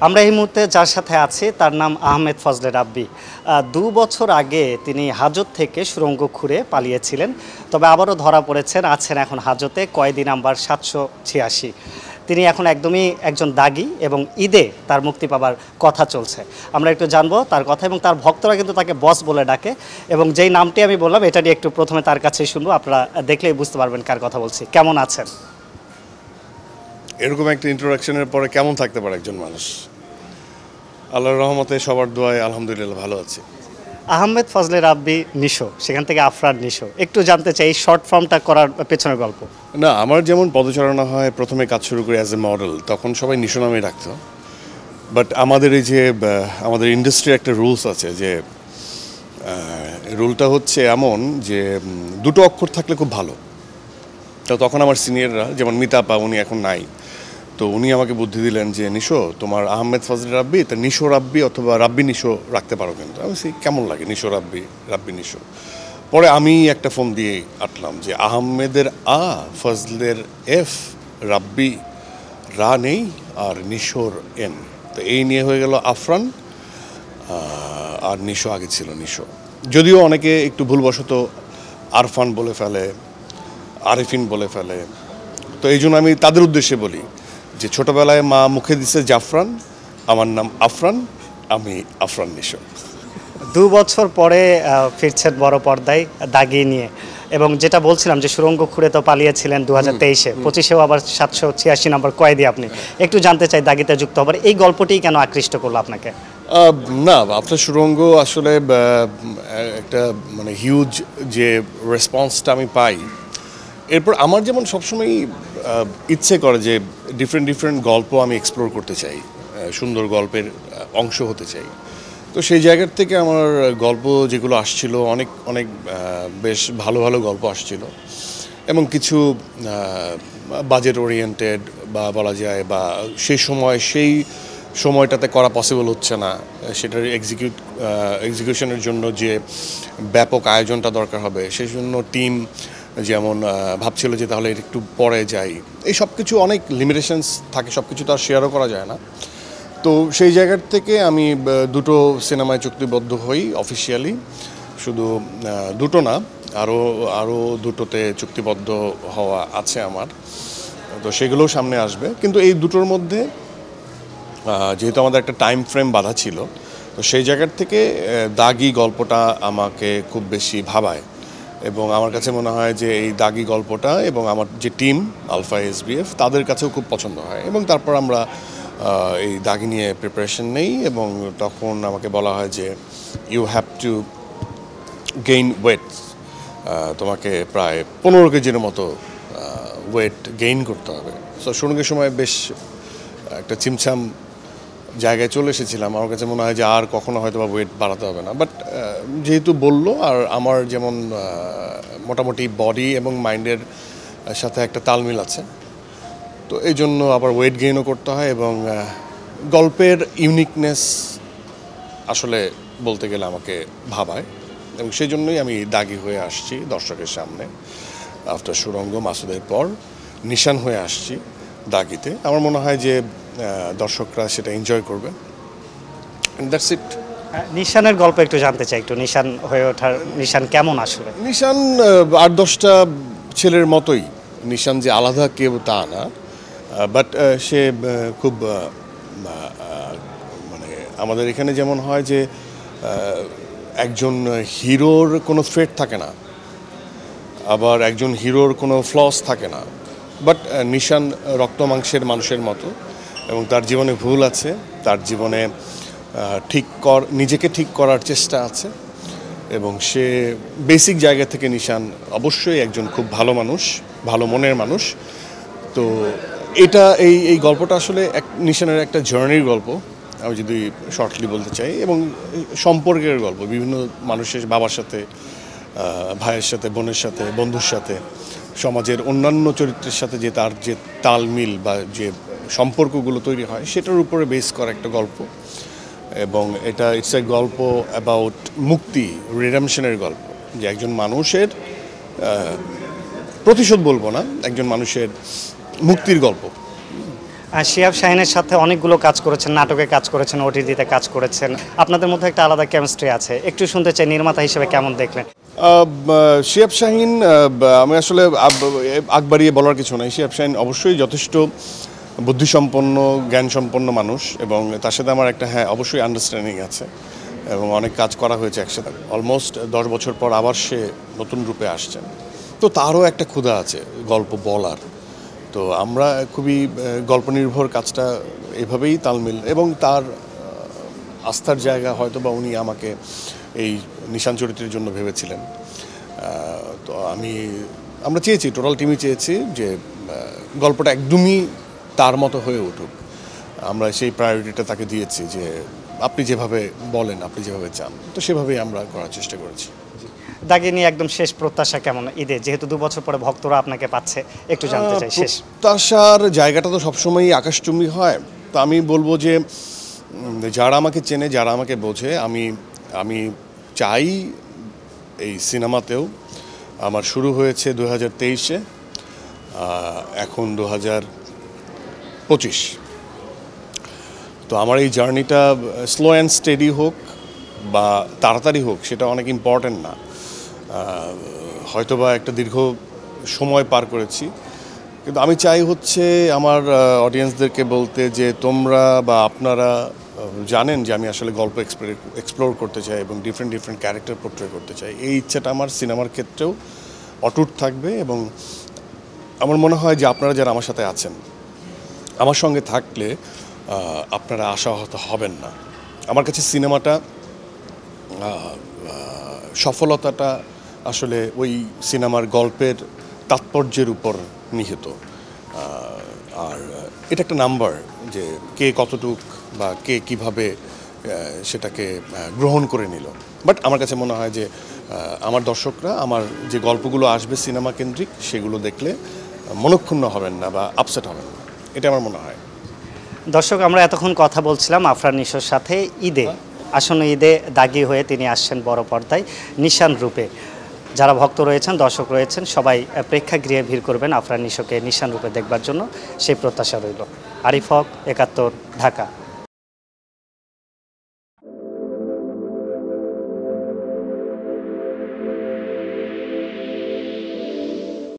আমরা এই মুহূর্তে যার সাথে আছি তার নাম আহমেদ ফজলে রাব্বি। ২ বছর আগে তিনি হাজত থেকে সুড়ঙ্গ খুঁড়ে পালিয়েছিলেন, তবে আবারও ধরা পড়েছেন, আছেন এখন হাজতে, কয়েদি নাম্বার ৭৮৬। তিনি এখন একদমই একজন দাগি এবং ঈদে তার মুক্তি পাবার কথা চলছে। আমরা একটু জানবো তার কথা, এবং তার ভক্তরা কিন্তু তাকে বস বলে ডাকে, এবং যেই নামটি আমি বললাম এটা নিয়ে একটু প্রথমে তার কাছেই শুনবো, আপনারা দেখলেই বুঝতে পারবেন কার কথা বলছি। কেমন আছেন? এরকম একটা ইন্ট্রোডাকশনের পরে কেমন থাকতে পারে একজন মানুষ? আল্লাহর রহমতে সবার দোয়ায় আলহামদুলিল্লাহ ভালো আছে। আহমেদ ফজলে রাব্বি নিশো, সেখান থেকে আফরান নিশো, একটু জানতে চাই এই শর্ট ফর্মটা করার পেছনের গল্প। না, আমার যেমন পদচারণা হয়, প্রথমে কাজ শুরু করি অ্যাজ এ মডেল, তখন সবাই নিশো নামেই রাখতো। বাট আমাদের এই যে আমাদের ইন্ডাস্ট্রির একটা রুলস আছে, যে রুলটা হচ্ছে এমন যে দুটো অক্ষর থাকলে খুব ভালো। তো তখন আমার সিনিয়ররা, যেমন মিতাপা, উনি এখন নাই, তো উনি আমাকে বুদ্ধি দিলেন যে নিশো, তোমার আহমেদ ফজলে রাব্বি, তা নিশো রাব্বি অথবা রাব্বি নিশো রাখতে পারো। কিন্তু আমি কেমন লাগে নিশো রাব্বি, রাব্বি নিশো। পরে আমি একটা ফোন দিয়ে আটলাম যে আহমেদের আ, ফজলের এফ, রাব্বি রা নেই, আর নিশোর এন। তো এই নিয়ে হয়ে গেল আফরান, আর নিশো আগে ছিল নিশো। যদিও অনেকে একটু ভুলবশত আরফান বলে ফেলে, আরিফিন বলে ফেলে। তো এই জন্য আমি তাদের উদ্দেশ্যে বলি যে ছোটবেলায় মা মুখে দিছে জাফরান, আমার নাম আফরান, আমি আফরান নিশো। ২ বছর পরে ফিরছেন বড় পর্দায় দাগি নিয়ে, এবং যেটা বলছিলাম যে সুড়ঙ্গ খুঁড়ে তো পালিয়েছিলেন ২০২৩-এ, ২৫-এও আবার ৭৮৬ নম্বর কয়েদি আপনি। একটু জানতে চাই দাগিতে যুক্ত হবার এই গল্পটিই কেন আকৃষ্ট করলো আপনাকে? না, আপনার সুড়ঙ্গ আসলে একটা মানে হিউজ যে রেসপন্সটা আমি পাই, এরপর আমার যেমন সবসময়ই ইচ্ছে করে যে ডিফারেন্ট গল্প আমি এক্সপ্লোর করতে চাই, সুন্দর গল্পের অংশ হতে চাই। তো সেই জায়গার থেকে আমার গল্প যেগুলো আসছিল, অনেক অনেক বেশ ভালো ভালো গল্প আসছিল, এবং কিছু বাজেট ওরিয়েন্টেড বা বলা যায়, বা সেই সময়টাতে করা পসিবল হচ্ছে না, সেটার এক্সিকিউশনের জন্য যে ব্যাপক আয়োজনটা দরকার হবে, সেই জন্য টিম যেমন ভাবছিল যে তাহলে একটু পরে যাই। এই সব কিছু অনেক লিমিটেশনস থাকে, সব কিছু তো আর শেয়ারও করা যায় না। তো সেই জায়গার থেকে আমি দুটো সিনেমায় চুক্তিবদ্ধ হই অফিসিয়ালি। শুধু দুটো না, আরও দুটোতে চুক্তিবদ্ধ হওয়া আছে আমার। তো সেগুলোও সামনে আসবে, কিন্তু এই দুটোর মধ্যে যেহেতু আমাদের একটা টাইম ফ্রেম বাঁধা ছিল, তো সেই জায়গার থেকে দাগি গল্পটা আমাকে খুব বেশি ভাবায়, এবং আমার কাছে মনে হয় যে এই দাগি গল্পটা এবং আমার যে টিম আলফা এসবিএফ, তাদের কাছেও খুব পছন্দ হয়। এবং তারপর আমরা এই দাগি নিয়ে প্রিপারেশন নেই, এবং তখন আমাকে বলা হয় যে you have to gain weight, তোমাকে প্রায় 15 কেজির মতো ওয়েট গেইন করতে হবে। সো শুরুর সময় বেশ একটা চিমছাম জায়গায় চলে এসেছিলাম। আমার কাছে মনে হয় যে আর কখনো হয়তো বা ওয়েট বাড়াতে হবে না, বাট যেহেতু বললো, আর আমার যেমন মোটামুটি বডি এবং মাইন্ডের সাথে একটা তালমিল আছে, তো এই জন্য আবার ওয়েট গেইনও করতে হয়, এবং গল্পের ইউনিকনেস আসলে বলতে গেলে আমাকে ভাবায়, এবং সেই জন্যই আমি দাগি হয়ে আসছি দর্শকের সামনে। আফটার সুড়ঙ্গ মাসুদের পর নিশান হয়ে আসছি দাগিতে। আমার মনে হয় যে দর্শকরা সেটা এনজয় করবে। That's it. নিশানের গল্প একটু জানতে চাই, একটু নিশান হয়ে ওঠার, নিশান কেমন আসলে? নিশান 8-10টা ছেলের মতোই। নিশান যে আলাদা কেউ তা না, বাট সে খুব মানে আমাদের এখানে যেমন হয় যে একজন হিরোর কোনো থ্রেট থাকে না, আবার একজন হিরোর কোনো ফ্লস থাকে না। বাট নিশান রক্ত মাংসের মানুষের মতো, এবং তার জীবনে ভুল আছে, তার জীবনে নিজেকে ঠিক করার চেষ্টা আছে, এবং সে বেসিক জায়গা থেকে নিশান অবশ্যই একজন খুব ভালো মানুষ, ভালো মনের মানুষ। তো এটা এই গল্পটা আসলে নিশানের একটা জার্নির গল্প, আমি যদি শর্টলি বলতে চাই, এবং সম্পর্কের গল্প বিভিন্ন মানুষের, বাবার সাথে, ভাইয়ের সাথে, বোনের সাথে, বন্ধুর সাথে, সমাজের অন্যান্য চরিত্রের সাথে যে তার যে তালমিল বা যে সম্পর্কগুলো তৈরি হয়, সেটার উপরে বেস করা একটা গল্প। এবং এটা ইটস এ গল্প অ্যাবাউট মুক্তি, রিডেমশনের গল্প, যে একজন মানুষের প্রতিশোধ বলবো না, একজন মানুষের মুক্তির গল্প। শিহাব শাহিনের সাথে অনেকগুলো কাজ করেছেন, নাটকে কাজ করেছেন, ওটিটিতে কাজ করেছেন, আপনাদের মধ্যে একটা আলাদা কেমিস্ট্রি আছে। একটু শুনতে চাই নির্মাতা হিসেবে কেমন দেখলেন? শিহাব শাহিন, আমি আসলে আগ বাড়িয়ে বলার কিছু নাই। শিহাব শাহিন অবশ্যই যথেষ্ট বুদ্ধিসম্পন্ন, জ্ঞানসম্পন্ন মানুষ, এবং তার সাথে আমার একটা অবশ্যই আন্ডারস্ট্যান্ডিং আছে, এবং অনেক কাজ করা হয়েছে একসাথে। অলমোস্ট 10 বছর পর আবার সে নতুন রূপে আসছেন, তো তারও একটা ক্ষুধা আছে গল্প বলার। তো আমরা খুবই গল্প নির্ভর কাজটা এভাবেই তালমিল, এবং তার আস্থার জায়গা হয়তো বা উনি আমাকে এই নিশান চরিত্রের জন্য ভেবেছিলেন। তো আমরা চেয়েছি, টোটাল টিমই চেয়েছি যে গল্পটা একদমই তার মতো হয়ে উঠুক। আমরা সেই প্রায়োরিটিটা তাকে দিয়েছি যে আপনি যেভাবে বলেন, আপনি যেভাবে চান, তো সেভাবেই আমরা করার চেষ্টা করেছি। দাগি নিয়ে একদম শেষ প্রত্যাশা কেমন ঈদে, যেহেতু 2 বছর পরে ভক্তরা আপনাকে পাচ্ছে, একটু জানতে চাই শেষ। প্রত্যাশার জায়গাটা তো সবসময়ই আকাশচুম্বী হয়। তো আমি বলবো যে যারা আমাকে চেনে, যারা আমাকে বোঝে, আমি চাই এই সিনেমাতেও আমার শুরু হয়েছে 2023-এ, এখন 2025। তো আমার এই জার্নিটা স্লো অ্যান্ড স্টেডি হোক বা তাড়াতাড়ি হোক, সেটা অনেক ইম্পর্ট্যান্ট না। হয়তোবা একটা দীর্ঘ সময় পার করেছি, কিন্তু আমি চাই হচ্ছে আমার অডিয়েন্সদেরকে বলতে যে তোমরা বা আপনারা জানেন যে আমি আসলে গল্প এক্সপ্লোর করতে চাই এবং ডিফারেন্ট ক্যারেক্টার পোর্ট্রে করতে চাই। এই ইচ্ছাটা আমার সিনেমার ক্ষেত্রেও অটুট থাকবে, এবং আমার মনে হয় যে আপনারা যারা আমার সাথে আছেন, আমার সঙ্গে থাকলে আপনারা আশাহত হবেন না। আমার কাছে সিনেমাটা সফলতাটা আসলে ওই সিনেমার গল্পের তাৎপর্যের উপর নিহিত। আর এটা একটা নাম্বার, যে কে কতটুক বা কে কিভাবে সেটাকে গ্রহণ করে নিল। বাট আমার কাছে মনে হয় যে আমার দর্শকরা আমার যে গল্পগুলো আসবে সিনেমা কেন্দ্রিক, সেগুলো দেখলে মনক্ষুণ্ণ হবেন না বা আপসেট হবেন না, এটা আমার মনে হয়। দর্শক, আমরা এতক্ষণ কথা বলছিলাম আফরান নিশোর সাথে ঈদে, আসন্ন ঈদে দাগি হয়ে তিনি আসছেন বড় পর্দায় নিশান রূপে। যারা ভক্ত রয়েছেন, দর্শক রয়েছেন, সবাই প্রেক্ষাগৃহে ভিড় করবেন আফরান নিশোকে নিশান রূপে দেখবার জন্য, সেই প্রত্যাশা রইল। আরিফ হক, 71, ঢাকা।